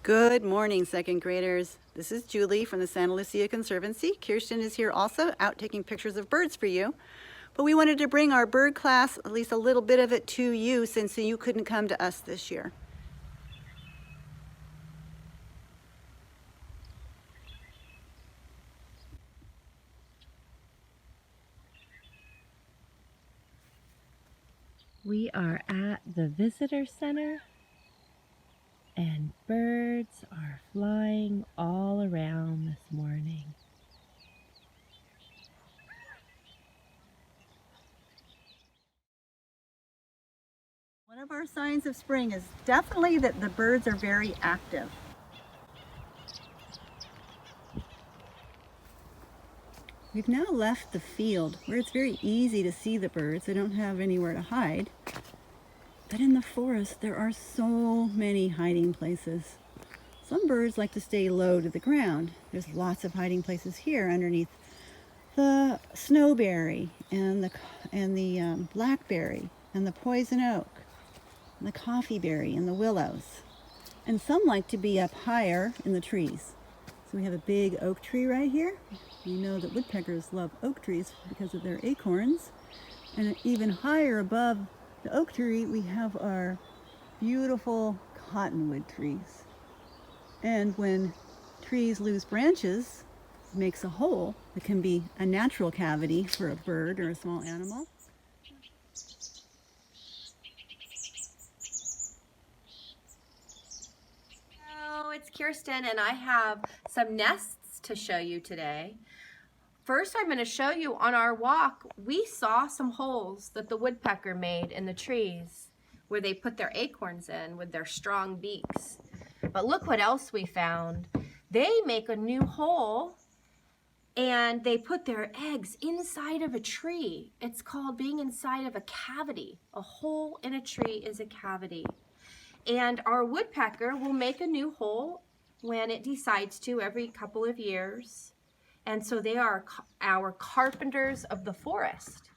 Good morning, second graders. This is Julie from the Santa Lucia Conservancy. Kirsten is here also, out taking pictures of birds for you. But we wanted to bring our bird class, at least a little bit of it, to you since you couldn't come to us this year. We are at the visitor center and birds are flying all around this morning. One of our signs of spring is definitely that the birds are very active. We've now left the field where it's very easy to see the birds. They don't have anywhere to hide. But in the forest, there are so many hiding places. Some birds like to stay low to the ground. There's lots of hiding places here underneath the snowberry and the blackberry and the poison oak and the coffeeberry and the willows. And some like to be up higher in the trees. So we have a big oak tree right here. We know that woodpeckers love oak trees because of their acorns. And even higher above the oak tree, we have our beautiful cottonwood trees. And when trees lose branches, it makes a hole that can be a natural cavity for a bird or a small animal. Hello, it's Kirsten and I have some nests to show you today. First, I'm going to show you on our walk, we saw some holes that the woodpecker made in the trees where they put their acorns in with their strong beaks. But look what else we found. They make a new hole and they put their eggs inside of a tree. It's called being inside of a cavity. A hole in a tree is a cavity. And our woodpecker will make a new hole when it decides to every couple of years. And so they are our carpenters of the forest.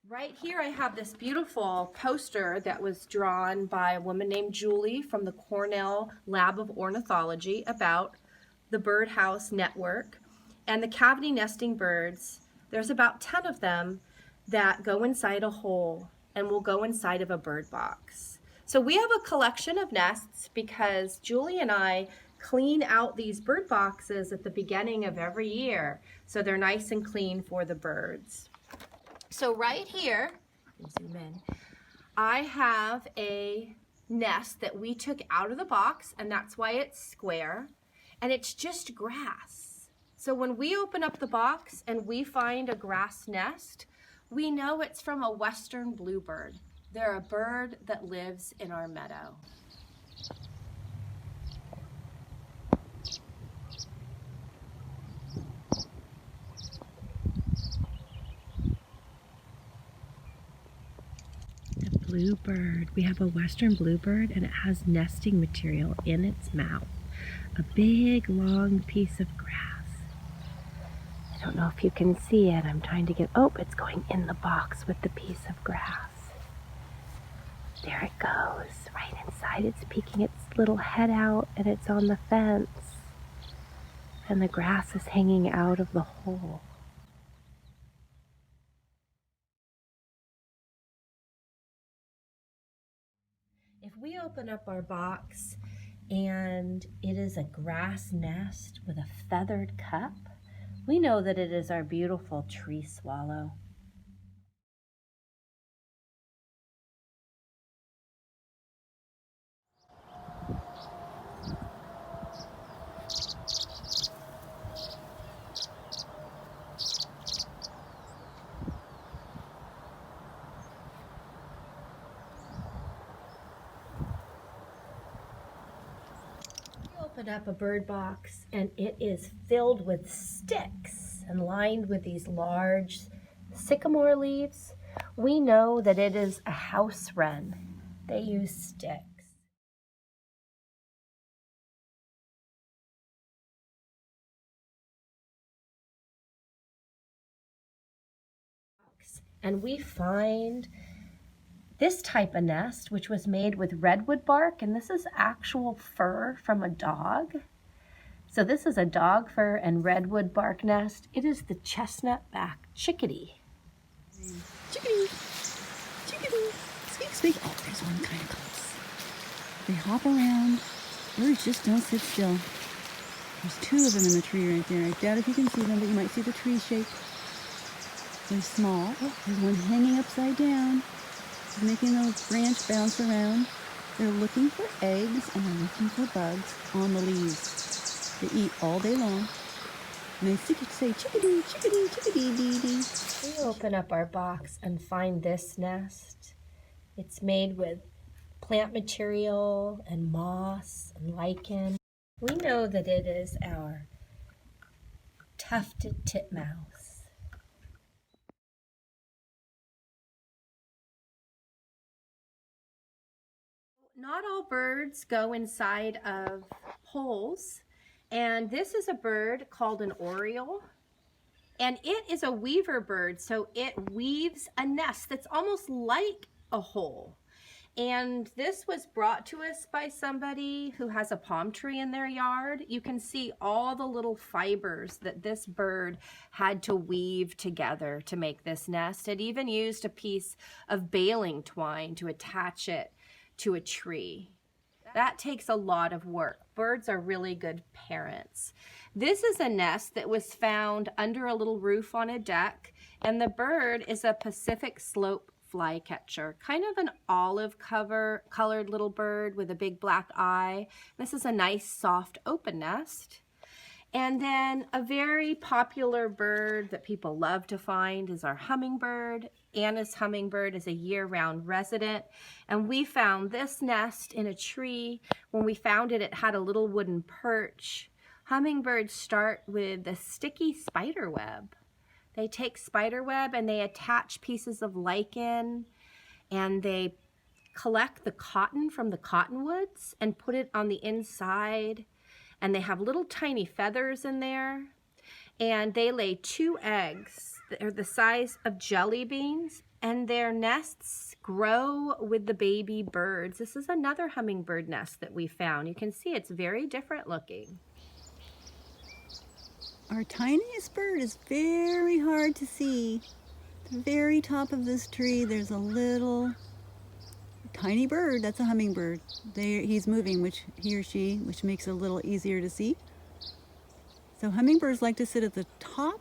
Right here I have this beautiful poster that was drawn by a woman named Julie from the Cornell Lab of Ornithology about the birdhouse network and the cavity nesting birds. There's about 10 of them that go inside a hole and will go inside of a bird box. So we have a collection of nests because Julie and I clean out these bird boxes at the beginning of every year so they're nice and clean for the birds. So right here, zoom in, I have a nest that we took out of the box, and that's why it's square, and it's just grass. So when we open up the box and we find a grass nest, we know it's from a western bluebird. They're a bird that lives in our meadow. The bluebird. We have a western bluebird and it has nesting material in its mouth. A big long piece of grass. I don't know if you can see it. I'm trying to get, oh, it's going in the box with the piece of grass. There it goes, right inside. It's peeking its little head out and it's on the fence. And the grass is hanging out of the hole. If we open up our box and it is a grass nest with a feathered cup, we know that it is our beautiful tree swallow. Open up a bird box and it is filled with sticks and lined with these large sycamore leaves. We know that it is a house wren. They use sticks. and we find this type of nest, which was made with redwood bark, and this is actual fur from a dog. So this is a dog fur and redwood bark nest. It is the chestnut-back chickadee. Chickadee, chickadee, squeak, squeak. Oh, there's one kind of close. They hop around. Birds just don't sit still. There's two of them in the tree right there. I doubt if you can see them, but you might see the tree shake. They're small. Oh, there's one hanging upside down, making the branch bounce around. They're looking for eggs and they're looking for bugs on the leaves. They eat all day long. And they say, chickadee, chickadee, chickadee, dee dee. We open up our box and find this nest. It's made with plant material and moss and lichen. We know that it is our tufted titmouse. Not all birds go inside of holes, and this is a bird called an oriole, and it is a weaver bird, so it weaves a nest that's almost like a hole. And this was brought to us by somebody who has a palm tree in their yard. You can see all the little fibers that this bird had to weave together to make this nest. It even used a piece of baling twine to attach it to a tree. That takes a lot of work. Birds are really good parents. This is a nest that was found under a little roof on a deck, and the bird is a Pacific slope flycatcher, kind of an olive colored little bird with a big black eye. This is a nice soft open nest. And then a very popular bird that people love to find is our hummingbird. Anna's hummingbird is a year-round resident, and we found this nest in a tree. When we found it, it had a little wooden perch. Hummingbirds start with a sticky spider web. They take spider web and they attach pieces of lichen, and they collect the cotton from the cottonwoods and put it on the inside, and they have little tiny feathers in there, and they lay 2 eggs. They're the size of jelly beans, and their nests grow with the baby birds. This is another hummingbird nest that we found. You can see it's very different looking. Our tiniest bird is very hard to see. At the very top of this tree, there's a little tiny bird. That's a hummingbird. He's moving, he or she, which makes it a little easier to see. So hummingbirds like to sit at the top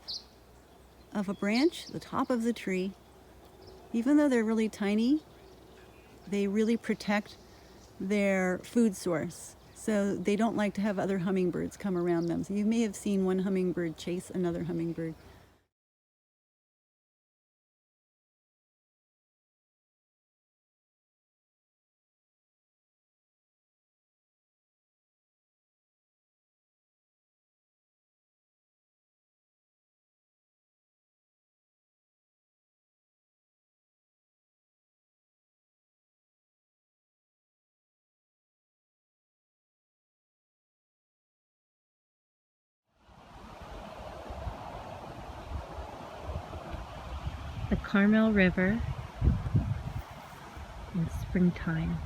of a branch, the top of the tree. Even though they're really tiny, they really protect their food source. So they don't like to have other hummingbirds come around them. So you may have seen one hummingbird chase another hummingbird. The Carmel River in springtime.